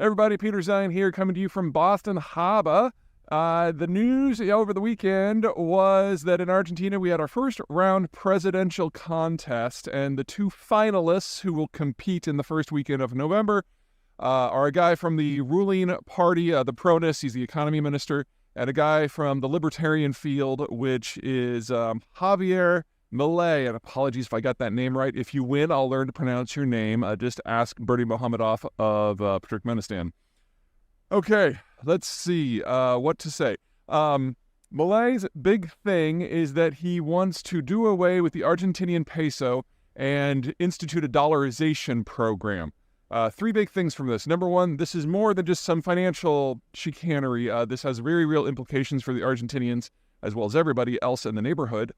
Everybody, Peter Zeihan here, coming to you from Boston Harbor. The news over the weekend was that in Argentina we had our first round presidential contest, and the two finalists who will compete in the first weekend of November are a guy from the ruling party, the Peronis, he's the economy minister, and a guy from the libertarian field, which is Javier Milei. And apologies if I got that name right. If you win, I'll learn to pronounce your name. Just ask Bernie Mohamedov of Turkmenistan. Okay, let's see what to say. Milei's big thing is that he wants to do away with the Argentinian peso and institute a dollarization program. Three big things from this. Number one, this is more than just some financial chicanery. This has very real implications for the Argentinians as well as everybody else in the neighborhood.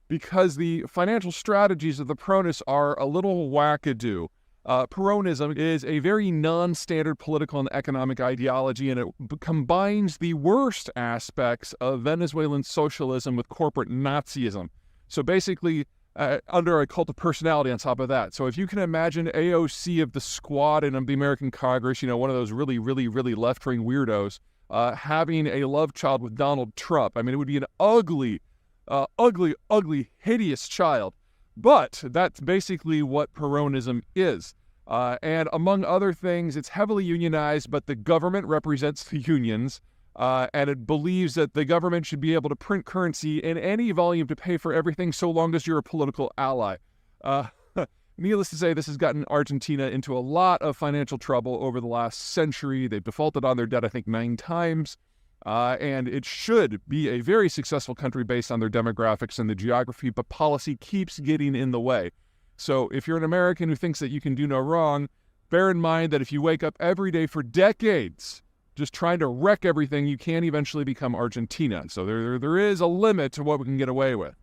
Because the financial strategies of the Peronis are a little wackadoo. Peronism is a very non-standard political and economic ideology, and it combines the worst aspects of Venezuelan socialism with corporate Nazism. So basically, under a cult of personality on top of that. So if you can imagine AOC of the squad in the American Congress, one of those really left-wing weirdos, having a love child with Donald Trump. I mean, it would be an ugly, hideous child. But that's basically what Peronism is. And among other things, it's heavily unionized, but the government represents the unions. And it believes that the government should be able to print currency in any volume to pay for everything so long as you're a political ally. Needless to say, this has gotten Argentina into a lot of financial trouble over the last century. They've defaulted on their debt, I think, 9 times. And it should be a very successful country based on their demographics and the geography, but policy keeps getting in the way. So if you're an American who thinks that you can do no wrong, bear in mind that if you wake up every day for decades just trying to wreck everything, you can eventually become Argentina. So there is a limit to what we can get away with.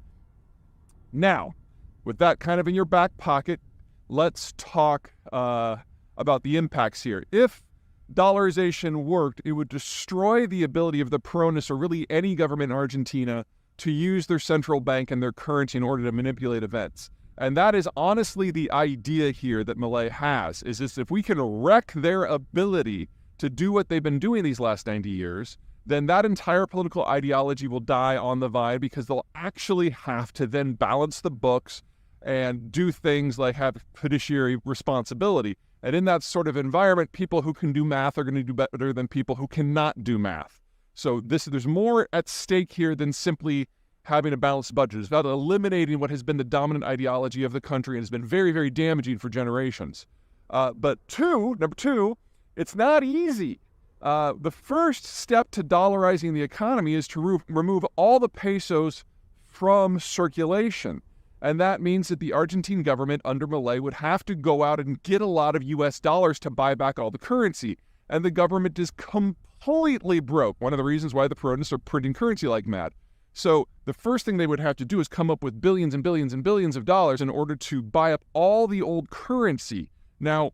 Now, with that kind of in your back pocket, let's talk about the impacts here. If dollarization worked, it would destroy the ability of the Peronis, or really any government in Argentina, to use their central bank and their currency in order to manipulate events. And that is honestly the idea here that Milei has, is this: if we can wreck their ability to do what they've been doing these last 90 years, then that entire political ideology will die on the vine, because they'll actually have to then balance the books and do things like have fiduciary responsibility. And in that sort of environment, people who can do math are going to do better than people who cannot do math. So there's more at stake here than simply having a balanced budget. It's about eliminating what has been the dominant ideology of the country and has been very damaging for generations. Number two, it's not easy. The first step to dollarizing the economy is to remove all the pesos from circulation. And that means that the Argentine government under Milei would have to go out and get a lot of US dollars to buy back all the currency. And the government is completely broke. One of the reasons why the Peronis are printing currency like mad. So the first thing they would have to do is come up with billions and billions and billions of dollars in order to buy up all the old currency. Now,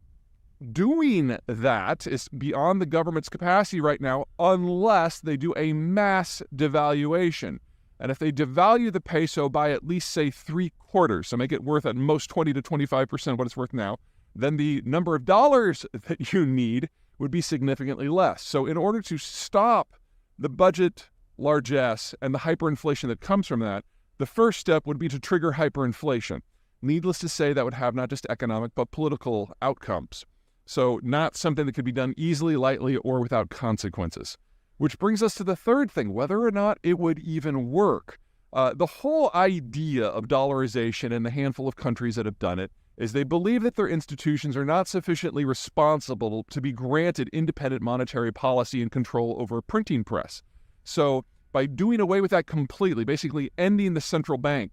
doing that is beyond the government's capacity right now, unless they do a mass devaluation. And if they devalue the peso by at least, say, 3/4, so make it worth at most 20 to 25% what it's worth now, then the number of dollars that you need would be significantly less. So in order to stop the budget largesse and the hyperinflation that comes from that, the first step would be to trigger hyperinflation. Needless to say, that would have not just economic but political outcomes. So not something that could be done easily, lightly, or without consequences. Which brings us to the third thing, whether or not it would even work. The whole idea of dollarization in the handful of countries that have done it is they believe that their institutions are not sufficiently responsible to be granted independent monetary policy and control over a printing press. So by doing away with that completely, basically ending the central bank,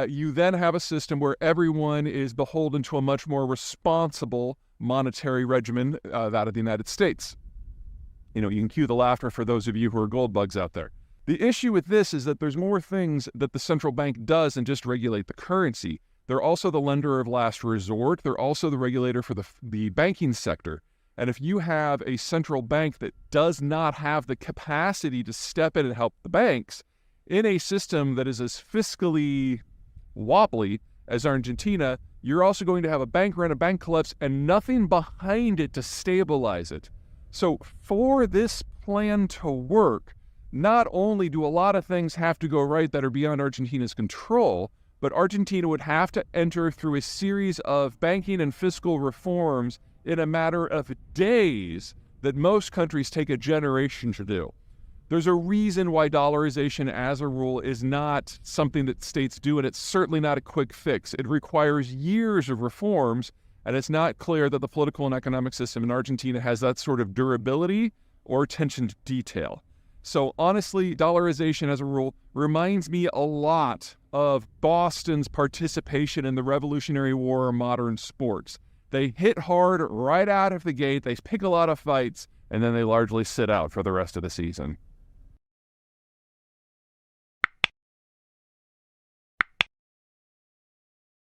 you then have a system where everyone is beholden to a much more responsible monetary regimen, that of the United States. You can cue the laughter for those of you who are gold bugs out there. The issue with this is that there's more things that the central bank does than just regulate the currency. They're also the lender of last resort. They're also the regulator for the banking sector. And if you have a central bank that does not have the capacity to step in and help the banks in a system that is as fiscally wobbly as Argentina, you're also going to have a bank run, a bank collapse, and nothing behind it to stabilize it. So for this plan to work, not only do a lot of things have to go right that are beyond Argentina's control, but Argentina would have to enter through a series of banking and fiscal reforms in a matter of days that most countries take a generation to do. There's a reason why dollarization as a rule is not something that states do, and it's certainly not a quick fix. It requires years of reforms, and it's not clear that the political and economic system in Argentina has that sort of durability or attention to detail. So honestly, dollarization as a rule reminds me a lot of Boston's participation in the Revolutionary War or modern sports. They hit hard right out of the gate, they pick a lot of fights, and then they largely sit out for the rest of the season.